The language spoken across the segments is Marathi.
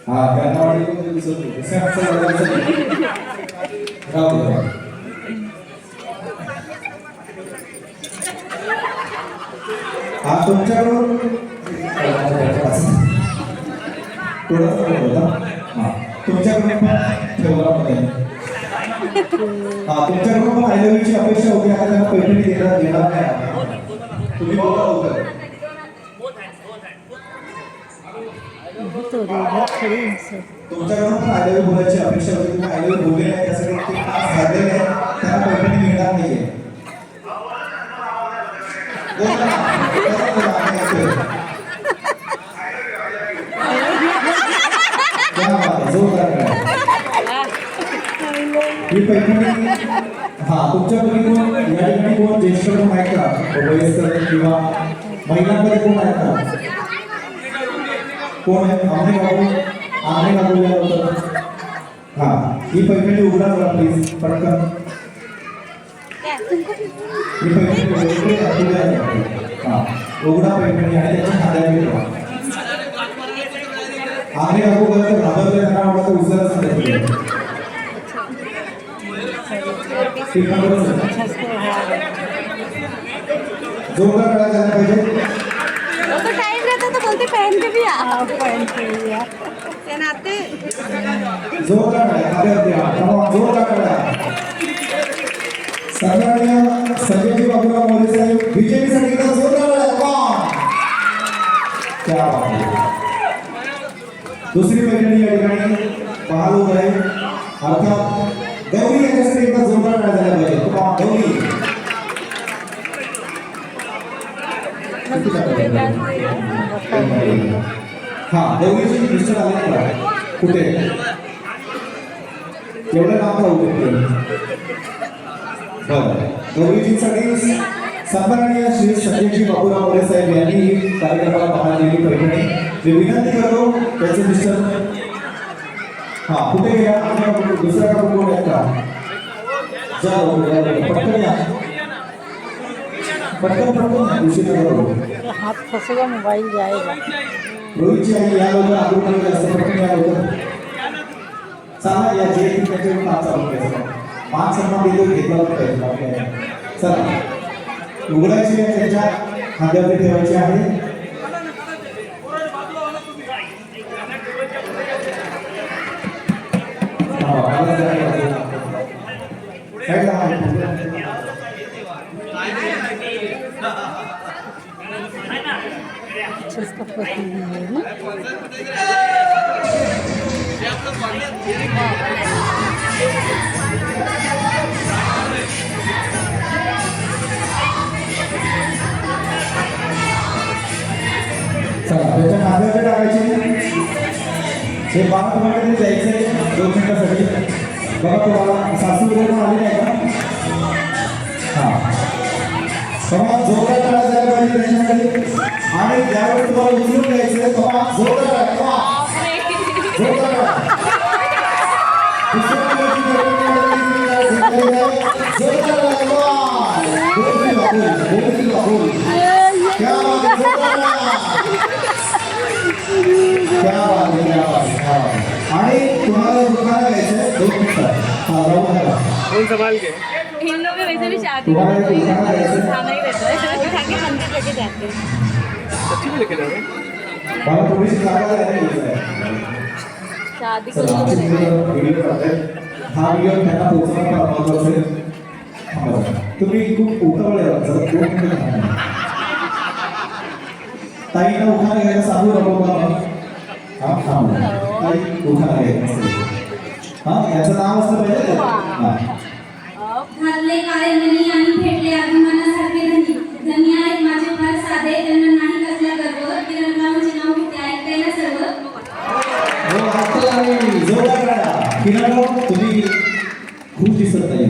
हा कर्नावाडी मध्ये दिसत हा तुमच्याकडून तुमच्याकडून ठेवला हा तुमच्याकडून पण आयलवीची अपेक्षा होती आता त्यांना पैठणी देणार नाही तुम्ही बोला होतं तुमच्याकडून पण आयलवी बोलायची अपेक्षा होती तुम्ही आयलवी बोलले नाही त्यासाठी ते खास झालेले आहे त्यांना पैठणी मिळणार नाहीये ही पैठणी हा तुमच्यापैकी कोण या ठिकाणी कोण ज्येष्ठ कोण आहे का वयस्कर किंवा महिलांमध्ये कोण आहे का कोण आहे आम्ही बाबू होतं हा ही पैठणी उघडा करा प्लीज पटकन ही पैठणी हा उघडा पैठणी आणि त्याच्या खात्यामध्ये ठेवा आम्ही बाबू बोलतो घाबरले त्यांना आवडतं उचलच नाही जोरदार करा जाना पाहिजे वो तो टाइम रहता तो बोलते पहन के भी आ पहन के भी आ पहनाते जोरदार करा आगे दिया जोरदार करा सन्माननीय संजय बाबूराव मोरे साहेब बीजेपीसाठी एकदा जोरदार करा क्या बात आहे दुसरी पैठणी या ठिकाणी बहाल होत आहे अर्थात गौरी यांच्यासाठी एकदा जोरदार करा झाला पाहिजे गौरी हा गौरीची निश्चित आले का कुठे एवढं नाव राहू बरं गौरीजींसाठी सन्माननीय श्री संजयजी बाबूराव मोरे साहेब यांनी कार्यक्रमाला बहाल दिली पैठणी मी विनंती करतो त्याचे मिस्टर हा कुठे गेला दुसरा का कोण आहे का पटकन या पटकन उशीर करो हाथ फंसेगा मोबाइल जाएगा रोहित जी आणि या लोक आगरूकडे जास्त पटकन या लोक चला या जे त्याचे काम चालू करायचं मान सन्मान देतो घेतला पाहिजे चला उघडायची त्यांच्या खांद्यावर ठेवायची आहे इसका पति है ना चला त्याच्या खांद्यावर टाकायची हे बाबा तुम्हाला जायचंय 2 मिनिटासाठी बघा तुम्हाला सासू वगैरे आली नाही का हा समाज जोरदार करा जायला पाहिजे त्याच्यामध्ये आणि ज्यावेळी तुम्हाला उचलून घ्यायचं समाज जोरदार करा जोरदार करा क्या आणि तुम्हाला दुकान घ्यायचं 2 मिनिटं संभाल के इन लोग वैसे भी शादी खाना ही रहता है खा के मंदिर लेके जाते हैं सच्ची में लेके जा रहे मला थोडीशी जागा द्यायला शादी को व्हिडिओ करते हा व्हिडिओ त्यांना पोहोचवणं महत्त्वाचं आहे तुम्ही खूप उतावळे आहात जरा 2 मिनिटं थांबा ताईला उखाणा घ्यायला सांगू नको मला हा थांब ताई उखाणा घ्यायला हा याचं नाव असलं पाहिजे हा घातले काळे मणी आणि भेटले अभिमानासारखे धनी धनी आहेत माझे फार साधे त्यांना नाही कसल्या गर्व किरणरावांचे नाव घेते ऐकायला सर्व हो आता जोरदार करा किरणराव तुम्ही खूप दिसत नाही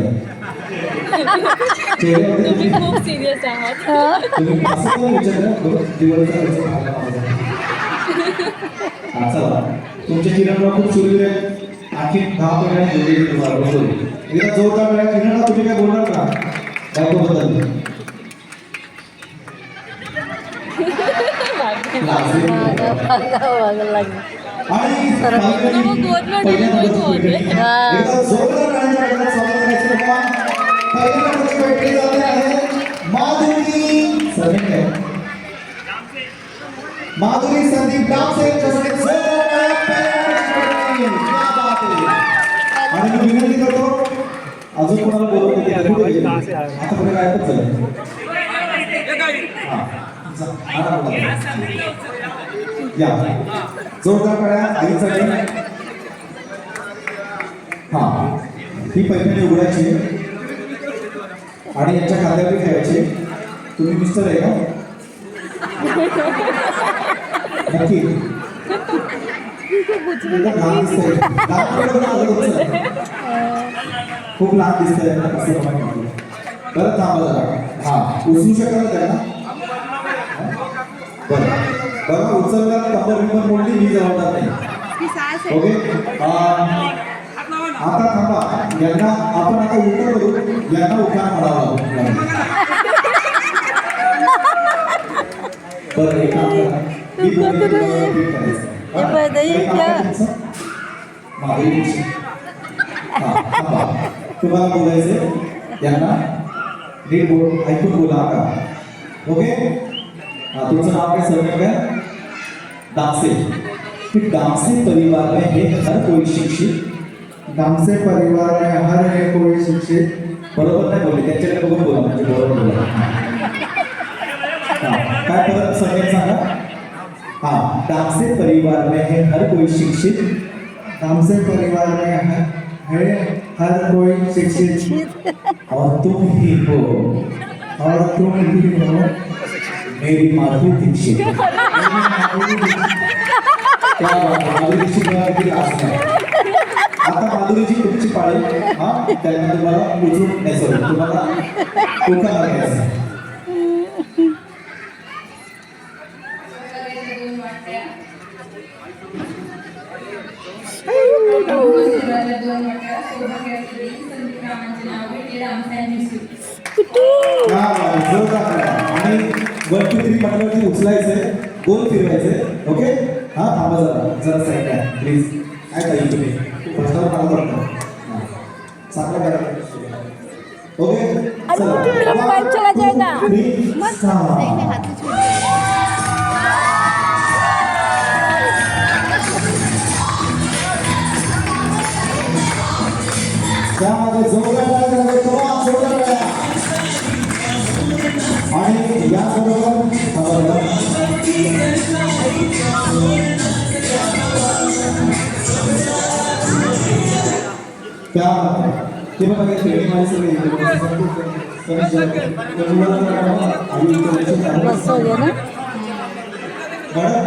तुम्ही खूप सिरियस आहात तुम्ही असं पण विचारलं दिवसाचा खर्च भागला माझा चला तुमचे किरणराव खूप सुरू आहेत आणखी 10 महिन्यांनी जोडलेली तुम्हाला बसवली एकदा जोरदार टाळ्या. इनाला तुम्ही काय बोलणार का बायकोबद्दल? आणि पहिल्या नंबरची पैठणी. एकदा जोरदार टाळ्यांच्या गजरात स्वागत करायचं तेव्हा पहिल्या नंबरची पैठणी जाते आहे माधुरी सरनेम काय? माधुरी संदीप डापसे यांच्यासाठी जोरदार टाळ्या. पहिल्या नंबरची पैठणी. क्या बात आहे. आणि मी विनंती करतो अजून कोणाला बोलवतो ते ऐकू दे. आता पुढे गायबच झालं. आता बोला. या जोरदार टाळ्या आईसाठी. हा ही पैठणी उघडायची आणि यांच्या खात्यावर ठेवायची. तुम्ही मिस्टर आहे का? नक्की लहान दिसतंय. खूप लहान दिसतंय असं मला वाटतं. बरं थांबा जरा. हा उचलू शकाल त्यांना? बरं बघा उचलला कंबर बिंबर मोडली मी जबाबदार नाही. ओके आता थांबा. यांना आपण आता उलट करू. यांना उखाणा म्हणावा. बरं एक काम करा. मी रिपीट करायचं. तुम्हाला बोलायचं यांना नीट बोल ऐकून बोला का? ओके तुमचं नाव काय सरनेम काय? डांसे. डांसे परिवार में है हर कोई शिक्षित. डांसे परिवार में हर है कोई शिक्षित. बरोबर नाही बोलले त्यांच्याकडे बघून बोला म्हणजे बरोबर बोला. काय परत सरनेम सांगा. हाँ डांसे परिवार में है हर कोई शिक्षित. डांसे परिवार में है हर कोई शिक्षित. और तुम ही हो. और तुम ही हो मेरी माधुरी दीक्षित. क्या बात आहे. माधुरी दीक्षित किती आस नाही. आता माधुरीची तुमची पाळी. हा त्यांना तुम्हाला उचलून नाही सर तुम्हाला उखाणा घ्यायचा. आणि 1 2 3 म्हटल्यावरती उचलायचंय. गोल फिरवायचंय. ओके हा थांबा जरा साईड द्या प्लीज. काय पाहिजे तुम्ही प्रश्नावर मला वाटतं चांगला करा. ओके चला जाएगा. त्यामध्ये जोरदार आणि याबरोबर त्या ते बघा काही खेळणी माहिती सगळे बस हो गया ना. मॅडम